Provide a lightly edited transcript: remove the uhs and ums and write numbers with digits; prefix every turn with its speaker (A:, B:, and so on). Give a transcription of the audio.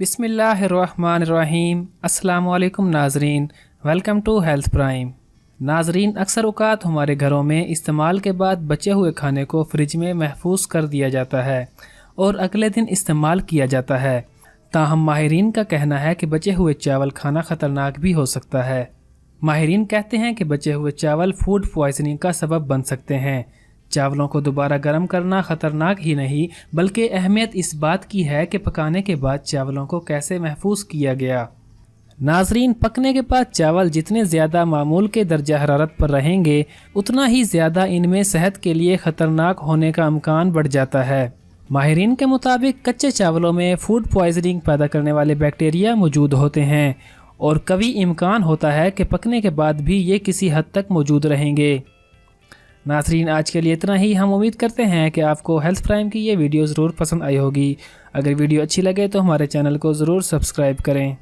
A: बिस्मिल्लाहिर्रहमानिर्रहीम। अस्सलाम वालेकुम नाजरीन, वेलकम टू हेल्थ प्राइम। नाजरीन, अक्सर औक़ात हमारे घरों में इस्तेमाल के बाद बचे हुए खाने को फ्रिज में महफूज कर दिया जाता है और अगले दिन इस्तेमाल किया जाता है। ताहम माहिरीन का कहना है कि बचे हुए चावल खाना ख़तरनाक भी हो सकता है। माहिरीन कहते हैं कि बचे हुए चावल फूड पॉइजनिंग का सबब बन सकते हैं। चावलों को दोबारा गर्म करना ख़तरनाक ही नहीं बल्कि अहमियत इस बात की है कि पकाने के बाद चावलों को कैसे महफूज किया गया। नाजरीन, पकने के बाद चावल जितने ज़्यादा मामूल के दर्जा हरारत पर रहेंगे उतना ही ज़्यादा इनमें सेहत के लिए ख़तरनाक होने का इम्कान बढ़ जाता है। माहिरीन के मुताबिक कच्चे चावलों में फूड पॉइजनिंग पैदा करने वाले बैक्टीरिया मौजूद होते हैं और कभी इम्कान होता है कि पकने के बाद भी ये किसी हद तक मौजूद रहेंगे। नाज़रीन, आज के लिए इतना ही। हम उम्मीद करते हैं कि आपको हेल्थ प्राइम की ये वीडियो ज़रूर पसंद आई होगी। अगर वीडियो अच्छी लगे तो हमारे चैनल को ज़रूर सब्सक्राइब करें।